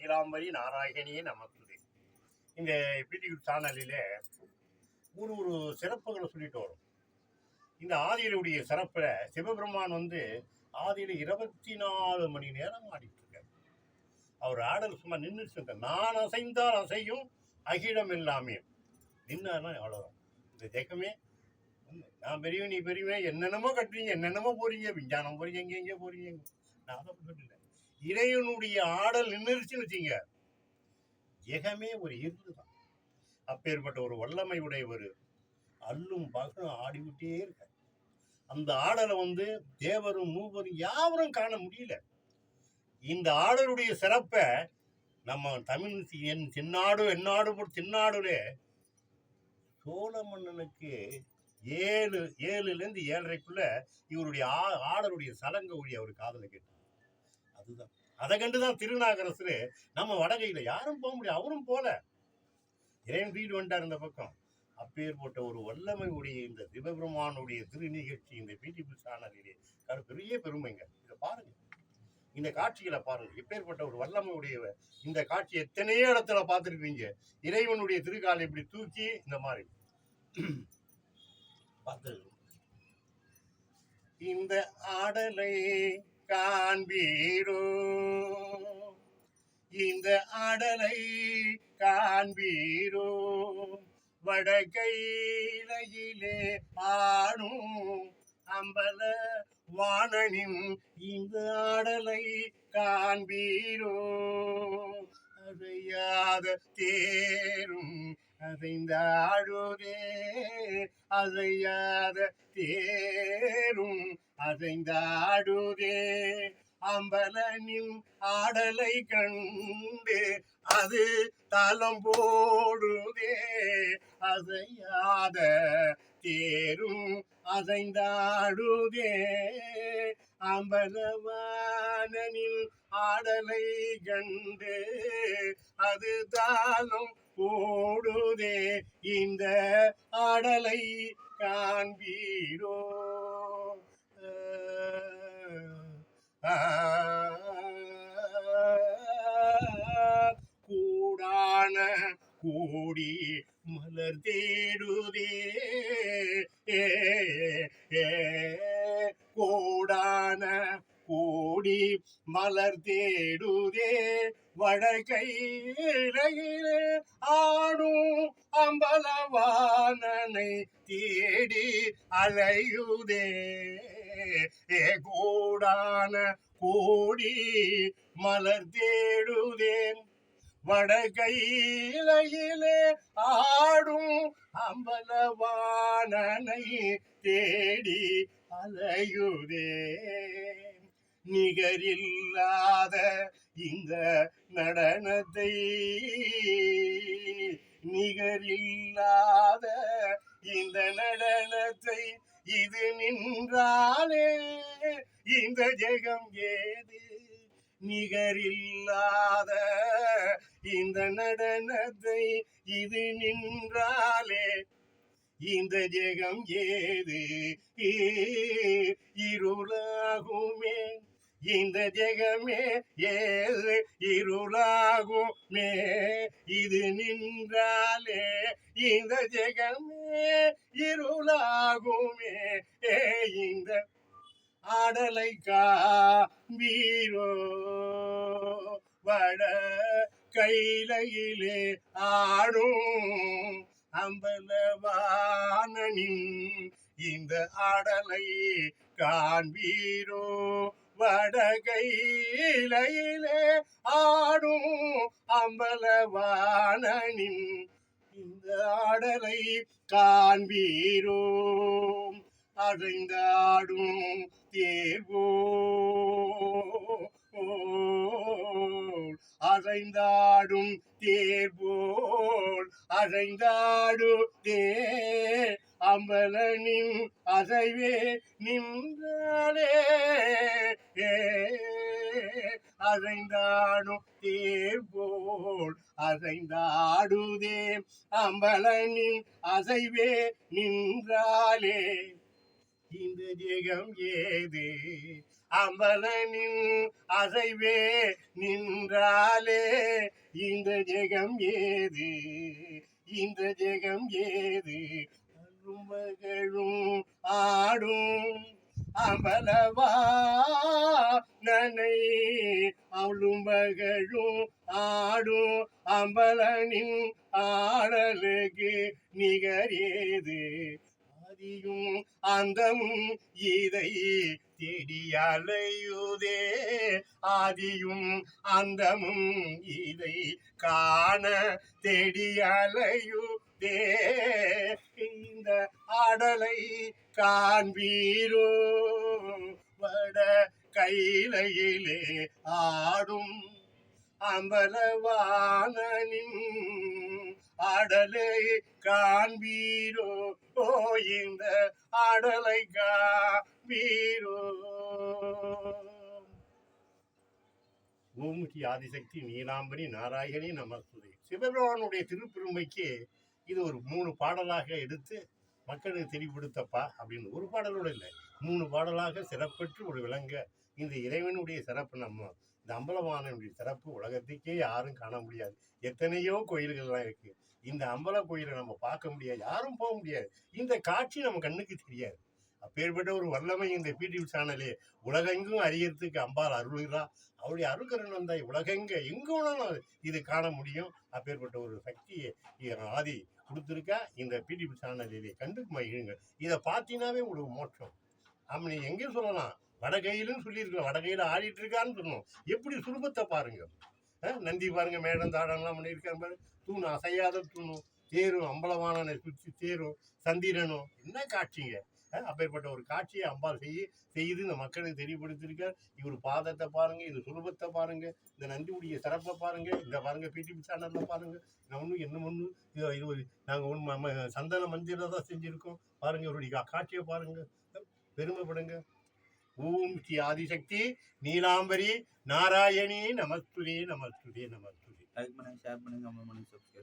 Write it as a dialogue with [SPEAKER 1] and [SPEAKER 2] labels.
[SPEAKER 1] அகிலாம்பரி நாராயணியே நமக்கு. இந்த பிடியூட் சேனலிலே ஒரு சிறப்புகளை சொல்லிட்டு வரும். இந்த ஆதியிலுடைய சிறப்புல சிவபெருமான் ஆதியில 24 மணி நேரம் ஆடிட்டு இருக்காரு. அவர் ஆடல் சும்மா நின்று நான் அசைந்தால் அசையும் அகிலம் எல்லாமே நின்னாருன்னா அவ்வளவுதான். இந்த தேக்கமே நான் பெரியவன் நீ பெரியவன் என்னென்னமோ கட்டுறீங்க, என்னென்னமோ போறீங்க, விஞ்ஞானம் போறீங்க, எங்க போறீங்க. நான் அதை சொல்லல. இறைவனுடைய ஆடல் நின்றுச்சுன்னு வச்சுங்க, ஜெகமே ஒரு இருந்துதான். அப்பேற்பட்ட ஒரு வல்லமை உடையவர் அல்லும் பகலும் ஆடிவிட்டே இருக்க. அந்த ஆடலை தேவரும் மூவரும் யாவரும் காண முடியல. இந்த ஆடலுடைய சிறப்பை நம்ம தமிழ் என் தென்னாடு எந்நாடு தென்னாடுல சோழ மன்னனுக்கு 7லேருந்து 7:30க்குள்ள இவருடைய ஆடலுடைய சலங்க ஒளி அவர் காதல கேட்டார். அதுதான் அதை கண்டுதான் திருநாகரசரு நம்ம வடகையில யாரும் போக முடியாது, அவரும் போல இறைவன் வீடு வந்துட்டார் இந்த பக்கம். அப்பேற்பட்ட ஒரு வல்லமை உடைய இந்த சிவபெருமானுடைய திரு நிகழ்ச்சி இந்த பிடிபி சேனலிலே பெரிய பெருமைங்க. இதை பாருங்க, இந்த காட்சிகளை பாருங்க. எப்பேற்பட்ட ஒரு வல்லமை உடைய இந்த காட்சி எத்தனையோ இடத்துல பார்த்துருக்கீங்க. இறைவனுடைய திருக்காலை இப்படி தூக்கி இந்த மாதிரி பார்த்து இந்த ஆடலை காண்பீரோ, இந்த ஆடலை காண்பீரோ, வடகையிலே ஆணும் அம்பல வாணனின் இந்த ஆடலை காண்பீரோ, அதையாத தேரும் அதைந்தாடுதே, அதையாத தேரும் அதைந்தாடுதே, அம்பலனின் ஆடலை கண்டு அது தலம் போடுதே, அதையாத தேரும் அதைந்தாடுதே, அம்பலவானின் ஆடலை கண்டு அது தாளம் போடுதே, இந்த ஆடலை காண்பீரோ. கூடான கூடி மலர் தேடுதே, கூடான கூடி மலர் தேடுதே, வடகையிலே ஆடும் அம்பலவானனை தேடி அலையுதே, கூடான கூடி மலர் தேடுதே, வடகையிலே ஆடும் அம்பலவானனை தேடி அலையுதே, நிகரில்லாத இந்த நடனத்தை, நிகரில்லாத இந்த நடனத்தை இது நின்றாலே இந்த ஜெகம் ஏது, நிகரில்லாத இந்த நடனத்தை இது நின்றாலே இந்த ஜெகம் ஏது, இருளாகுமே இந்த ஜெகமே ஏது, இருளாகுமே இது நின்றாலே இந்த ஜெகமே இருளாகுமே, இந்த ஆடலை காண்பீரோ, வட கையிலே ஆடும் அம்பலவாணனின் இந்த ஆடலை காண்பீரோ, வடகையிலே ஆடும் அம்பலவாணனின் இந்த ஆடலை காண்பீரோ, அடைந்தாடும் தேர்வோல் அடைந்தாடும் தேர்வோல் அடைந்தாடுதே, அம்பலனின் அசைவே நின்றாலே அடைந்தாடும் தேர்வோல் அடைந்தாடுதே, அம்பலனின் அசைவே நின்றாலே இந்த ஜெகம் ஏது அம்பலனின் அசைவே நின்றாலே இந்த ஜெகம் ஏது இந்த ஜெகம் ஏது மகளும் ஆடும் அம்பலவா நனை அவளும் மகளும் ஆடும் அம்பலனின் ஆடலுக்கு நிகரேது ஆதியும் அந்தமும் இதை தேடியலையுதே ஆதியும் அந்தமும் இதை காண தேடியலையுதே இந்த ஆடலை காண்பீரோ வட கையிலே ஆடும் அம்பலவாணனின் ஆடலை காண்பீரோ இந்த ஆடலை காண்பீரோ. ஓம் ஸ்ரீ ஆதிசக்தி நீலாம்பரி நாராயணி நமஸ்துதே. சிவபெருமானுடைய திருப்பெருமைக்கு இது ஒரு 3 பாடலாக எடுத்து மக்களுக்கு தெளிவுபடுத்தப்பா அப்படின்னு ஒரு பாடலோடு இல்லை, 3 பாடலாக சிறப்பற்று ஒரு விளங்க இந்த இறைவனுடைய சிறப்பு. நம்ம இந்த அம்பலவாணனுடைய சிறப்பு உலகத்துக்கே யாரும் காண முடியாது. எத்தனையோ கோயில்கள்லாம் இருக்கு, இந்த அம்பல கோயிலை நம்ம பார்க்க முடியாது, யாரும் போக முடியாது. இந்த காட்சி நம்ம கண்ணுக்கு தெரியாது. அப்பேற்பட்ட ஒரு வல்லமை இந்த பிடிவி சேனலே உலகெங்கும் அறியறதுக்கு அம்பாள் அருள்கிறா. அவருடைய அருள்கரன் வந்தாய் உலகெங்க எங்க வேணாலும் இது காண முடியும். அப்பேற்பட்ட ஒரு சக்தியை ஆதி கொடுத்துருக்கா. இந்த பிடிவி சேனலிலே கண்டு மகிழுங்க. இதை பார்த்தீங்கன்னாவே உங்களுக்கு மோட்சம். அப்படி எங்கேயும் சொல்லலாம், வடகையிலும் சொல்லியிருக்கலாம், வடகையில ஆடிட்டு இருக்கான்னு சொன்னோம். எப்படி சுரூபத்தை பாருங்க, நந்தி பாருங்க, மேடம் தாடம்லாம் பண்ணியிருக்காங்க பாரு, தூண் அசையாத தூணும், தேரும் அம்பலவாணனை சுற்றி தேரும் சந்திரனும், என்ன காட்சிங்க. அப்பேற்பட்ட ஒரு காட்சியை அம்பாள் செய்து இந்த மக்களுக்கு தெரியப்படுத்திருக்கார். இவர் பாதத்தை பாருங்க, இது சுரூபத்தை பாருங்க, இந்த நந்தியுடைய சிறப்பை பாருங்க, இந்த பாருங்க பிடிவி சேனல்ல பாருங்க. நான் ஒன்றும் என்ன ஒன்று இது நாங்கள் ஒன்று சந்தன மந்திரம் தான் செஞ்சுருக்கோம் பாருங்க. இவருடைய காட்சியை பாருங்க, பெருமைப்படுங்க. ஓம் ஸ்ரீ ஆதிசக்தி நீலாம்பரி நாராயணி நமஸ்துதே நமஸ்துதே நமஸ்துதே.
[SPEAKER 2] லைக் பண்ணுங்க, ஷேர் பண்ணுங்க, கமெண்ட் பண்ணுங்க, சப்ஸ்கிரைப்